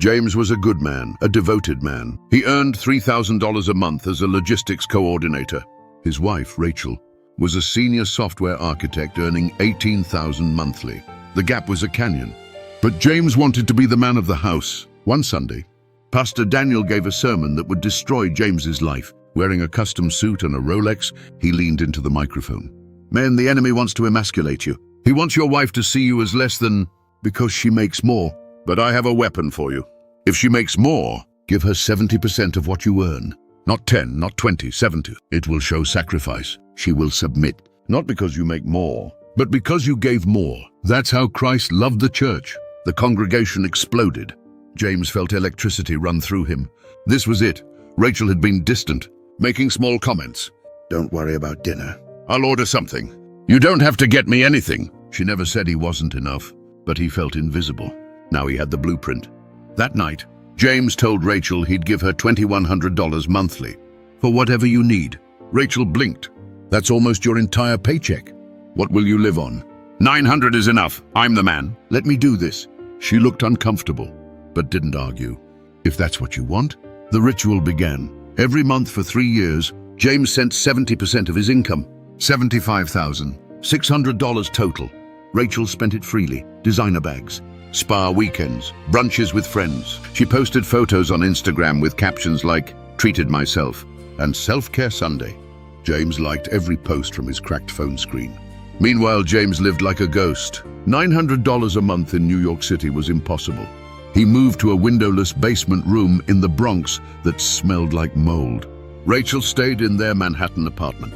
James was a good man, a devoted man. He earned $3,000 a month as a logistics coordinator. His wife, Rachel, was a senior software architect earning $18,000 monthly. The gap was a canyon. But James wanted to be the man of the house. One Sunday, Pastor Daniel gave a sermon that would destroy James's life. Wearing a custom suit and a Rolex, he leaned into the microphone. "Men, the enemy wants to emasculate you. He wants your wife to see you as less than because she makes more. But I have a weapon for you. If she makes more, give her 70% of what you earn. Not 10, not 20, 70. It will show sacrifice. She will submit. Not because you make more, but because you gave more. That's how Christ loved the church." The congregation exploded. James felt electricity run through him. This was it. Rachel had been distant, making small comments. "Don't worry about dinner. I'll order something. You don't have to get me anything." She never said he wasn't enough, but he felt invisible. Now he had the blueprint. That night, James told Rachel he'd give her $2,100 monthly. "For whatever you need." Rachel blinked. "That's almost your entire paycheck. What will you live on?" "900 is enough. I'm the man. Let me do this." She looked uncomfortable, but didn't argue. "If that's what you want." The ritual began. Every month for 3 years, James sent 70% of his income. $75,600 total. Rachel spent it freely. Designer bags, spa weekends, brunches with friends. She posted photos on Instagram with captions like, "Treated myself," and "Self-Care Sunday." James liked every post from his cracked phone screen. Meanwhile, James lived like a ghost. $900 a month in New York City was impossible. He moved to a windowless basement room in the Bronx that smelled like mold. Rachel stayed in their Manhattan apartment.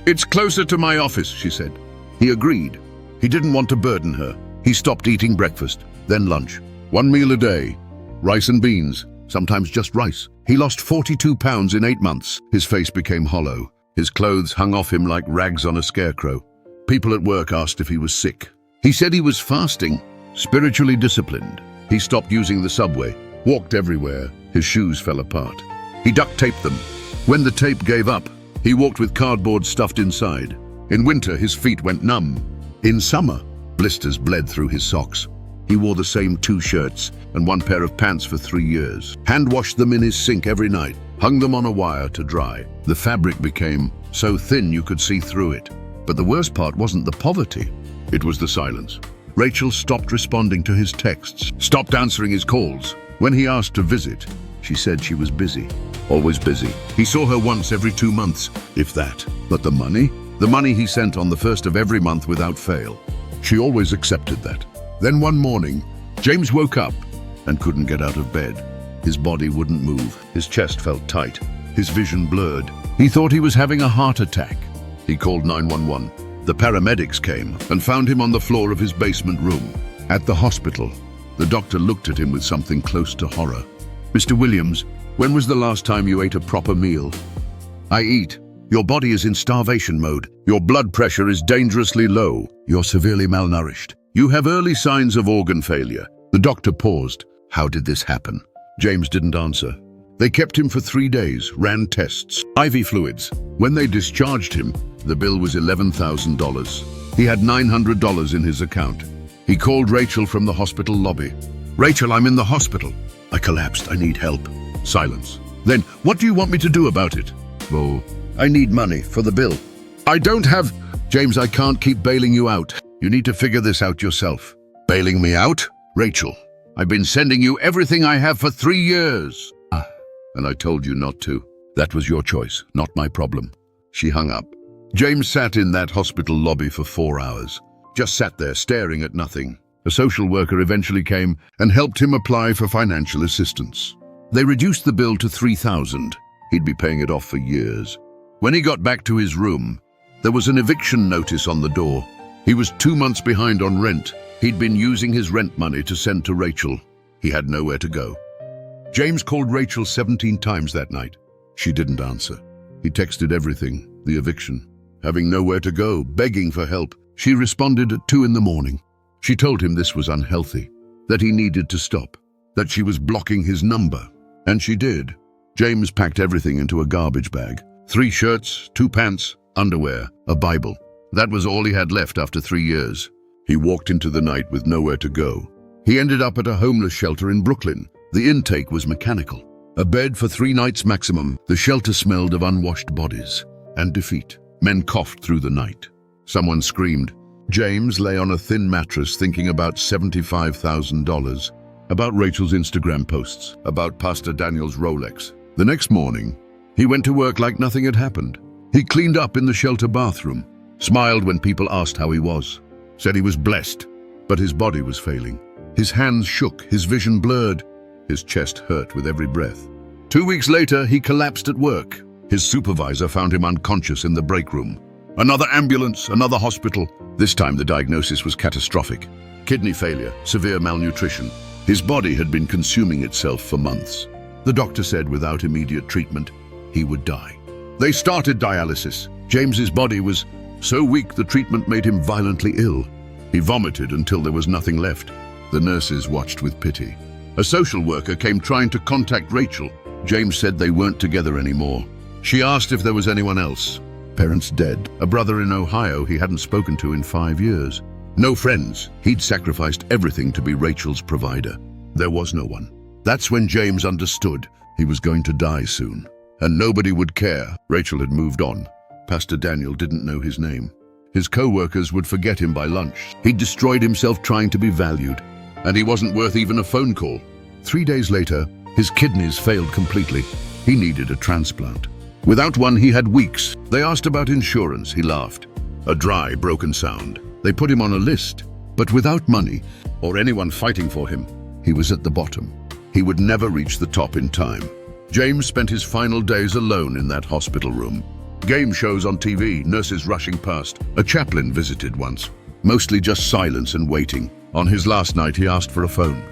"It's closer to my office," she said. He agreed. He didn't want to burden her. He stopped eating breakfast, then lunch. 1 meal a day. Rice and beans, sometimes just rice. He lost 42 pounds in 8 months. His face became hollow. His clothes hung off him like rags on a scarecrow. People at work asked if he was sick. He said he was fasting, spiritually disciplined. He stopped using the subway, walked everywhere. His shoes fell apart. He duct taped them. When the tape gave up, he walked with cardboard stuffed inside. In winter, his feet went numb. In summer, blisters bled through his socks. He wore the same 2 shirts and 1 pair of pants for 3 years. Hand-washed them in his sink every night, hung them on a wire to dry. The fabric became so thin you could see through it. But the worst part wasn't the poverty. It was the silence. Rachel stopped responding to his texts, stopped answering his calls. When he asked to visit, she said she was busy. Always busy. He saw her once every 2 months, if that. But the money? The money he sent on the 1st of every month without fail. She always accepted that. Then one morning, James woke up and couldn't get out of bed. His body wouldn't move. His chest felt tight. His vision blurred. He thought he was having a heart attack. He called 911. The paramedics came and found him on the floor of his basement room. At the hospital, the doctor looked at him with something close to horror. "Mr. Williams, when was the last time you ate a proper meal?" "I eat. Your body is in starvation mode. Your blood pressure is dangerously low. You're severely malnourished. You have early signs of organ failure." The doctor paused. How did this happen? James didn't answer. They kept him for 3 days, ran tests, IV fluids. When they discharged him, the bill was $11,000. He had $900 in his account. He called Rachel from the hospital lobby. "Rachel, I'm in the hospital. I collapsed. I need help." Silence. Then, "What do you want me to do about it?" "Oh, I need money for the bill." "I don't have..." "James, I can't keep bailing you out. You need to figure this out yourself." "Bailing me out?" "Rachel, I've been sending you everything I have for 3 years. And I told you not to. That was your choice, not my problem." She hung up. James sat in that hospital lobby for 4 hours. Just sat there, staring at nothing. A social worker eventually came and helped him apply for financial assistance. They reduced the bill to $3,000. He'd be paying it off for years. When he got back to his room, there was an eviction notice on the door. He was 2 months behind on rent. He'd been using his rent money to send to Rachel. He had nowhere to go. James called Rachel 17 times that night. She didn't answer. He texted everything, the eviction. Having nowhere to go, begging for help, she responded at 2 in the morning. She told him this was unhealthy, that he needed to stop, that she was blocking his number. And she did. James packed everything into a garbage bag. 3 shirts, 2 pants, underwear, a Bible. That was all he had left after 3 years. He walked into the night with nowhere to go. He ended up at a homeless shelter in Brooklyn. The intake was mechanical. A bed for 3 nights maximum. The shelter smelled of unwashed bodies and defeat. Men coughed through the night. Someone screamed. James lay on a thin mattress thinking about $75,000, about Rachel's Instagram posts, about Pastor Daniel's Rolex. The next morning, he went to work like nothing had happened. He cleaned up in the shelter bathroom, smiled when people asked how he was, said he was blessed, but his body was failing. His hands shook, his vision blurred, his chest hurt with every breath. 2 weeks later, he collapsed at work. His supervisor found him unconscious in the break room. Another ambulance, another hospital. This time the diagnosis was catastrophic. Kidney failure, severe malnutrition. His body had been consuming itself for months. The doctor said without immediate treatment, he would die. They started dialysis. James's body was so weak the treatment made him violently ill. He vomited until there was nothing left. The nurses watched with pity. A social worker came trying to contact Rachel. James said they weren't together anymore. She asked if there was anyone else. Parents dead. A brother in Ohio he hadn't spoken to in 5 years. No friends. He'd sacrificed everything to be Rachel's provider. There was no one. That's when James understood he was going to die soon. And nobody would care. Rachel had moved on. Pastor Daniel didn't know his name. His co-workers would forget him by lunch. He'd destroyed himself trying to be valued. And he wasn't worth even a phone call. 3 days later, his kidneys failed completely. He needed a transplant. Without one, he had weeks. They asked about insurance. He laughed. A dry, broken sound. They put him on a list. But without money, or anyone fighting for him, he was at the bottom. He would never reach the top in time. James spent his final days alone in that hospital room. Game shows on TV, nurses rushing past. A chaplain visited once. Mostly just silence and waiting. On his last night, he asked for a phone.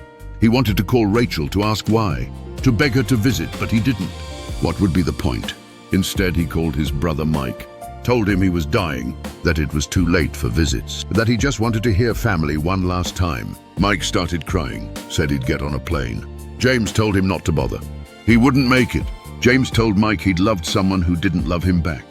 He wanted to call Rachel to ask why, to beg her to visit, but he didn't. What would be the point? Instead, he called his brother Mike, told him he was dying, that it was too late for visits, that he just wanted to hear family one last time. Mike started crying, said he'd get on a plane. James told him not to bother. He wouldn't make it. James told Mike he'd loved someone who didn't love him back,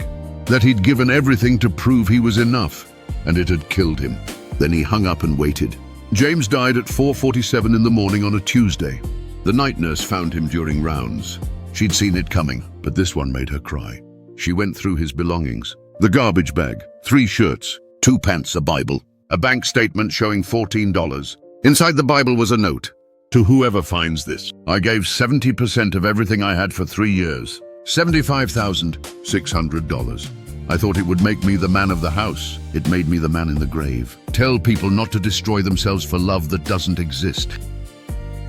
that he'd given everything to prove he was enough, and it had killed him. Then he hung up and waited. James died at 4:47 in the morning on a Tuesday. The night nurse found him during rounds. She'd seen it coming, but this one made her cry. She went through his belongings. The garbage bag, 3 shirts, 2 pants, a Bible, a bank statement showing $14. Inside the Bible was a note. To whoever finds this, I gave 70% of everything I had for 3 years. $75,600. I thought it would make me the man of the house. It made me the man in the grave. Tell people not to destroy themselves for love that doesn't exist.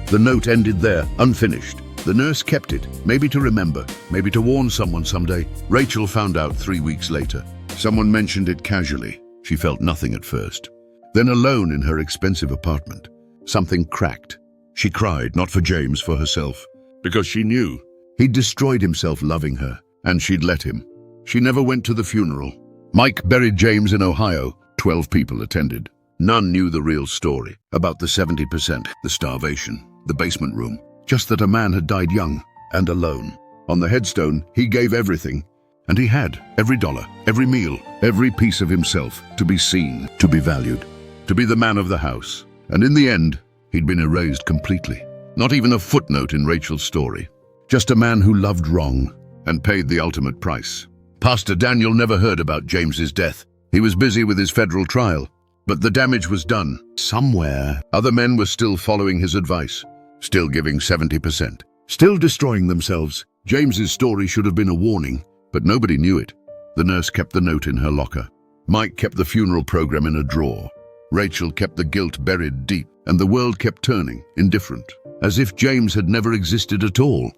The note ended there, unfinished. The nurse kept it, maybe to remember, maybe to warn someone someday. Rachel found out 3 weeks later. Someone mentioned it casually. She felt nothing at first. Then alone in her expensive apartment, something cracked. She cried, not for James, for herself, because she knew he'd destroyed himself loving her, and she'd let him. She never went to the funeral. Mike buried James in Ohio. 12 people attended. None knew the real story about the 70%, the starvation, the basement room. Just that a man had died young and alone. On the headstone, he gave everything. And he had every dollar, every meal, every piece of himself to be seen, to be valued, to be the man of the house. And in the end, he'd been erased completely. Not even a footnote in Rachel's story. Just a man who loved wrong and paid the ultimate price. Pastor Daniel never heard about James's death. He was busy with his federal trial. But the damage was done. Somewhere, other men were still following his advice. Still giving 70%. Still destroying themselves. James's story should have been a warning, but nobody knew it. The nurse kept the note in her locker. Mike kept the funeral program in a drawer. Rachel kept the guilt buried deep, and the world kept turning, indifferent, as if James had never existed at all.